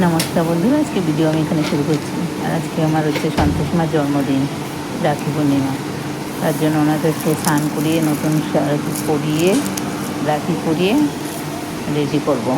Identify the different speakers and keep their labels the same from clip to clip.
Speaker 1: নমস্কার বন্ধুরা, আজকে ভিডিও আমি এখানে শুরু করছি। আর আজকে আমার হচ্ছে সন্তোষ মার জন্মদিন, রাখি পূর্ণিমা। তার জন্য ওনাদেরকে স্নান করিয়ে নতুন পরিয়ে রাখি পরিয়ে রেডি করব।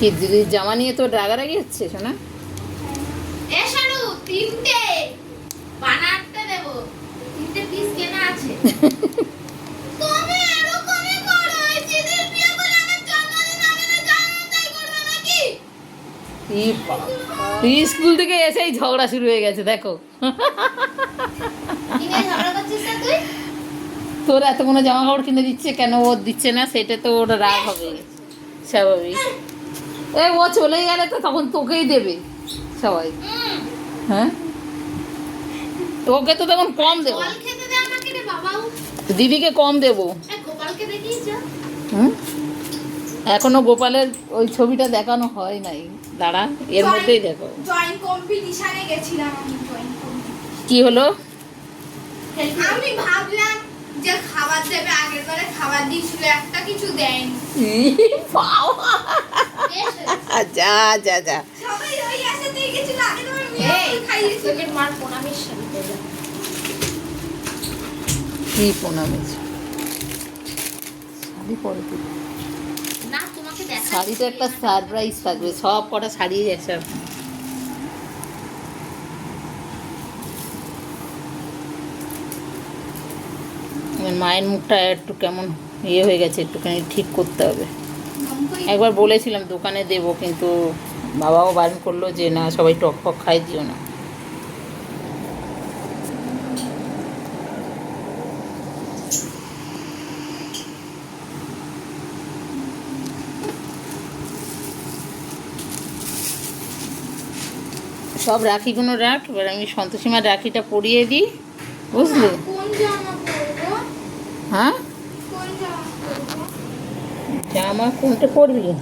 Speaker 1: কি দিদির জামা নিয়ে তো রাগারাগি হচ্ছে শোনা?
Speaker 2: এ শানু, তিনটে বানাতে দেব, তিনটে পিস কেনা আছে। তুমি এরকমই করো, এই দিদির বিয়ে বলে আমার জন্মদিন হবে না, জন্মদিন করবে নাকি?
Speaker 1: স্কুল থেকে এসেই ঝগড়া শুরু হয়ে গেছে, দেখো।
Speaker 2: কি নিয়ে ঝগড়া করছিস না তুই?
Speaker 1: তোর এত কোনো জামা কাপড় কিনে দিচ্ছে কেন, ও দিচ্ছে না, সেটা তো ওর রাগ হবে স্বাভাবিক। ও চলে গেলে তো তখন তোকেই দেবে সবাই। হ্যাঁ, তোকে তো তখন কম দেবো,
Speaker 2: জল খেতে দে আমাকে রে বাবাও।
Speaker 1: দিদিকে কম দেবো।
Speaker 2: এই গোপালকে দেখিস যা।
Speaker 1: হুম, এখনো গোপালের ওই ছবিটা দেখানো হয় নাই, দাঁড়া এর মধ্যেই দেখো।
Speaker 2: ড্রয়িং কম্পিটিশনে গেছিলাম আমি, ড্রয়িং কম্পিটিশন।
Speaker 1: কি হলো?
Speaker 2: আমি ভাবলাম যে খাবার দেবে, আগের বারে খাবার দিয়েছিল, একটা কিছু দেয়নি।
Speaker 1: যা যা যা,
Speaker 2: সবাই ওই আশাতেই গেছিল, আগের বার মেয়ে খাইয়েছিল। তোকে মার প্রণামের সাথে যা।
Speaker 1: কি প্রণামে শাড়ি পরে তো,
Speaker 2: না তোমাকে দেখা,
Speaker 1: শাড়িটা একটা সারপ্রাইজ থাকবে, সব কটা শাড়ি আছে। মায়ের মুখটা একটু কেমন ইয়ে হয়ে গেছে, একটুখানি ঠিক করতে হবে। একবার বলেছিলাম দোকানে দেবো, কিন্তু বাবাও বারণ করলো যে না, সবাই টক ফক খাই, দিও না। সব রাখিগুলো রাখ, এবার আমি সন্তোষীমার রাখিটা পরিয়ে দিই, বুঝলি?
Speaker 2: কোন জামা পরবো?
Speaker 1: হ্যাঁ,
Speaker 2: কোন জামা পরবো?
Speaker 1: জামা কোনটা পরবি?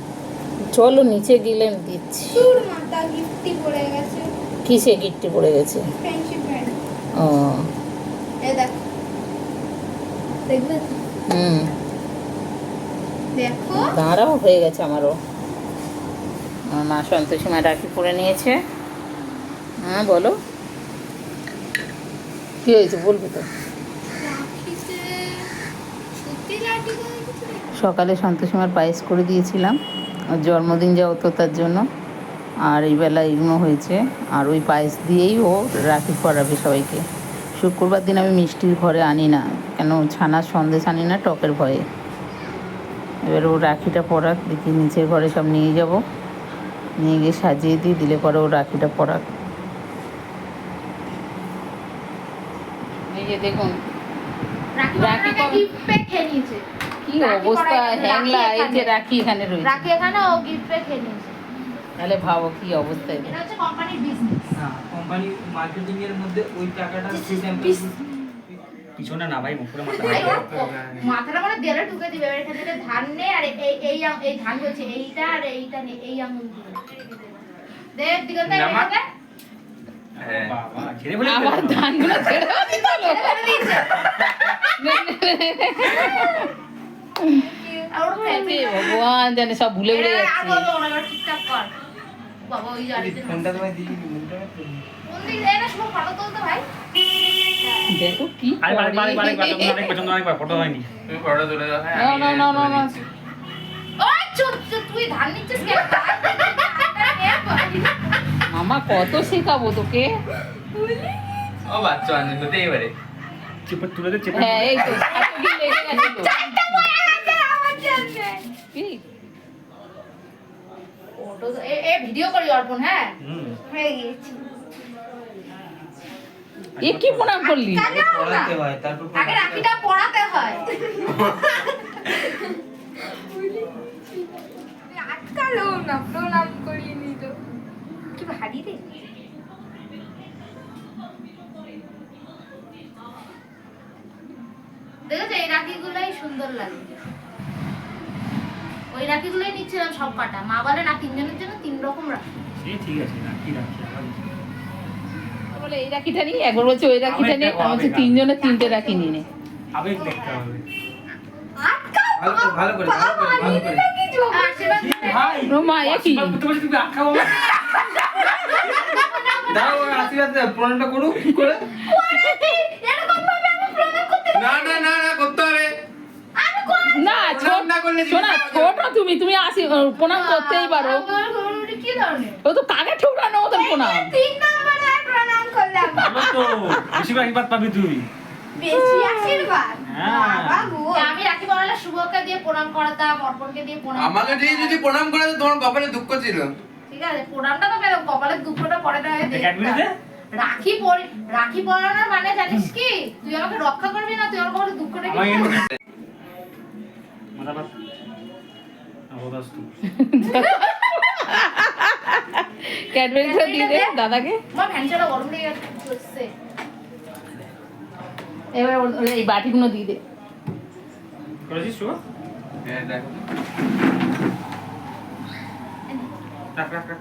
Speaker 1: চলো নিচে গেলে আমি দিচ্ছি।
Speaker 2: তোর মাথা গিফটি পড়ে গেছে।
Speaker 1: কিসে গিফটে পড়ে গেছে?
Speaker 2: Friendship band.
Speaker 1: ও,
Speaker 2: এই দেখ, দেখবে তো?
Speaker 1: হুম,
Speaker 2: দেখো
Speaker 1: দাঁড়াও, হয়ে গেছে আমারও। আমার মা সন্তোষীমা রাখি পরে নিয়েছে। হ্যাঁ বলো, কী হয়েছে বলবি তো?
Speaker 2: রাখিতে সত্যি লাঠি করে কিছু রেখেছে?
Speaker 1: সকালে সন্তোষীমার পায়েস করে দিয়েছিলাম, ওর জন্মদিন যা হতো তার জন্য, আর এই বেলা এগুলো হয়েছে। আর ওই পায়েস দিয়েই ও রাখি পরাবে সবাইকে। শুক্রবার দিন আমি মিষ্টির ঘরে আনি না, কেন ছানার সন্দেশ আনি না, টকের ভয়ে। এবার ও রাখিটা পরাক, দেখি নিচের ঘরে সব নিয়ে যাব, নিয়ে গিয়ে সাজিয়ে দিই, দিলে পরে ও রাখিটা পরাক। এই যে দেখুন,
Speaker 2: রাখি
Speaker 1: রাখি
Speaker 2: বানানোকে গিফট প্যাক খেয়ে নিয়েছে।
Speaker 1: কি অবস্থা, হ্যাংলা, এই যে রাখি এখানে রয়েছে,
Speaker 2: রাখি এখানে ও গিফট প্যাক খেয়ে নিয়েছে।
Speaker 1: তাহলে ভাবো কি অবস্থা।
Speaker 2: এটা হচ্ছে কোম্পানির বিজনেস।
Speaker 3: না, কোম্পানি মার্কেটিং এর মধ্যে ওই টাকাটা পিছনে না ভাই, মুখে মাথা
Speaker 2: মাথাটা মানে দেড়ে ঢুকে দিবে, এবার এখান থেকে ধান নে, আর এই ধান বলছে এইটা, আর এইটা নে, এই আঙুল দিবে। দেখ দিগন্ত এইটা
Speaker 3: বাবা ছেড়ে বলে
Speaker 1: আমার ধানগুলো ছেড়ে দিতে হলো।
Speaker 2: আর ওর
Speaker 1: হে ভগবান জানে, সব ভুলে ভুলে
Speaker 2: আর
Speaker 1: যাচ্ছি।
Speaker 2: বলবো না, এবার ঠিকঠাক কর বাবা। ওই জারিতে
Speaker 3: ফোনটা তোমায় দিয়ে দিই, মুখটা
Speaker 2: কোন দিক যায় না, সব ফটো তুলতে ভাই।
Speaker 1: দেখো কি
Speaker 3: আরে
Speaker 1: করে।
Speaker 3: অনেক পছন্দ, অনেকবার ফটো হয়নি, তুমি ফটো তুলে দাও। হ্যাঁ,
Speaker 1: না, না, না, না, না।
Speaker 2: ওই চুপ চুপ, তুই ধান নিচ্ছিস কেন?
Speaker 1: মামা কত শেখাবো তোকে।
Speaker 4: ও বাচ্চা আনন্দ হতে এবারে
Speaker 3: চেপে তুলে দে, চেপে
Speaker 1: হ্যাঁ, এই তো এতদিন লেগে গেছিল। কি?
Speaker 2: ফটো এ ভিডিও করি অর্পণ, হ্যাঁ
Speaker 3: হুম
Speaker 2: হয়ে গিয়েছে।
Speaker 1: এ কি প্রণাম করলি?
Speaker 3: পড়াতে হয়, তারপর
Speaker 2: আগে রাখিটা পড়াতে হয়। আটকালো না, প্রণাম করিয়ে নিল। কি ভারী রে। দেখেছো এই রাখিগুলোই সুন্দর লাগে। ওই রাখিগুলোই নিচ্ছিলাম সব কাটা। মা বলে না 3 জনের জন্য 3 রকম রাখি।
Speaker 3: সে ঠিক আছে না কি রাখি আবার
Speaker 1: বলে এই রাখিটা নিই, একবার বলছে ওই রাখিটা নিই, আমি বলছি 3 জনের 3টে রাখি নিয়ে নে।
Speaker 3: আবেগ দেখতে হবে।
Speaker 4: ভালো করে
Speaker 2: আশীর্বাদ করে।
Speaker 3: ভাই
Speaker 1: ও মা, এ কি?
Speaker 3: তুমি আটকাবো না।
Speaker 4: দাও আশীর্বাদ দাও, প্রণামটা করুক কি করে।
Speaker 2: এরকম ভাবে আমি প্রণাম করতে
Speaker 4: না না না না করতে হবে।
Speaker 2: আমি কোন
Speaker 1: না
Speaker 4: প্রণাম না করলে
Speaker 1: শোনা, ছোট তুমি প্রণাম করতেই পারো।
Speaker 2: কি ধরনের?
Speaker 1: ও তো কাকে ঠুকরানো মতন প্রণাম।
Speaker 2: 3 নম্বরে প্রণাম করলাম।
Speaker 3: ভালো তো বেশি আশীর্বাদ পাবি তুই।
Speaker 2: বেশি আশীর্বাদ।
Speaker 3: হ্যাঁ।
Speaker 2: বাবা গো। আমি রাখি পরালে শুভকে দিয়ে প্রণাম করাতাম, অর্পণকে দিয়ে প্রণাম
Speaker 4: আমাকে দিয়ে যদি প্রণাম করে তো তোমার কপালে দুঃখ ছিল।
Speaker 2: ঠিক আছে, প্রণামটা তো পেলাম, কপালের দুঃখটা পরে না হয় দেখতাম।
Speaker 3: ক্যাডবেরিতে
Speaker 2: রাখি পরানোর মানে জানিস কি? তুই আমাকে রক্ষা করবি না, তুই আমার কপালের দুঃখটা কি?
Speaker 3: আমাকে মাথা বাস আবদাস তুই
Speaker 1: ক্যাডবেরিটা দিয়ে দে দাদাকে।
Speaker 2: আমার ভ্যানচাটা গরম লেগে গেছে।
Speaker 1: এবার এই বাটিগুলো দিয়ে দে।
Speaker 3: করেছিস শুভ?
Speaker 4: হ্যাঁ দেখো
Speaker 3: রাখ রাখ রাখ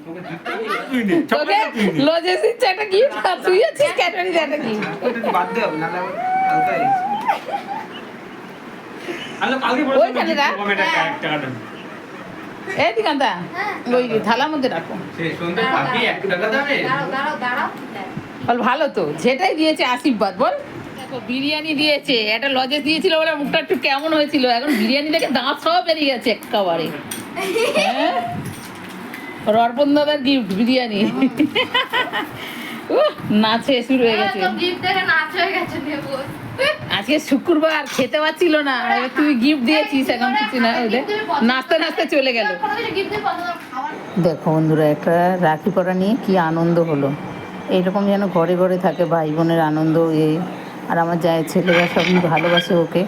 Speaker 3: তোকে দিতে তুই নে
Speaker 1: তোকে
Speaker 3: চকলেট তুই নে
Speaker 1: লজেস দিচ্ছে একটা গিফট, আর তুই আছিস ক্যাডবেরিতে একটা গিফট।
Speaker 4: ওটা তো বাদ দাও না না হালকা
Speaker 3: আলো কালকে বলে
Speaker 1: ওইখানে রাখ।
Speaker 3: কমেন্ট টাকা দেন
Speaker 1: এই দিকান্তা
Speaker 2: হ্যাঁ।
Speaker 1: ওই থালার মধ্যে রাখো।
Speaker 4: সে সুন্দর ভাবি 1 টাকা দামে।
Speaker 2: দাঁড়াও।
Speaker 1: বল ভালো তো, যেটাই দিয়েছে আশীর্বাদ বল। দেখো বিরিয়ানি দিয়েছে, একটা লজেস দিয়েছিল বলে মুখটা একটু কেমন হয়েছিল, এখন বিরিয়ানি দেখে দাঁত সব বেরিয়ে গেছে একেবারে। হ্যাঁ, অর্পণ দাদার গিফট বিরিয়ানি। নাচে শুরু হয়ে গেছে।
Speaker 2: তো গিফট দেখে নাচ হয়ে গেছে দেবো।
Speaker 1: আজকে শুক্রবার খেতে পাচ্ছিল না, এবার তুই গিফট দিয়েছিস, এখন কিছু না, ওদের নাচতে নাচতে চলে গেল।
Speaker 2: কোনো কিছু গিফট দিয়ে পছন্দ খাবার।
Speaker 1: দেখো বন্ধুরা, একটা রাখি পরা নিয়ে কি আনন্দ হলো। এইরকম যেন ঘরে ঘরে থাকে ভাই বোনের আনন্দ। আর আমার জায়ের ছেলেরা সবই ভালোবাসে ওকে,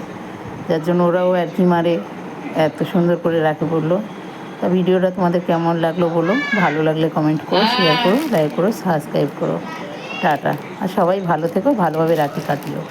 Speaker 1: যার জন্য ওরাও আর কি মারে, এত সুন্দর করে রাখি পড়লো। তা ভিডিওটা তোমাদের কেমন লাগলো বলো, ভালো লাগলে কমেন্ট করো, শেয়ার করো, লাইক করো, সাবস্ক্রাইব করো। টাটা। আর সবাই ভালো থেকো, ভালোভাবে রাখি কাটিও।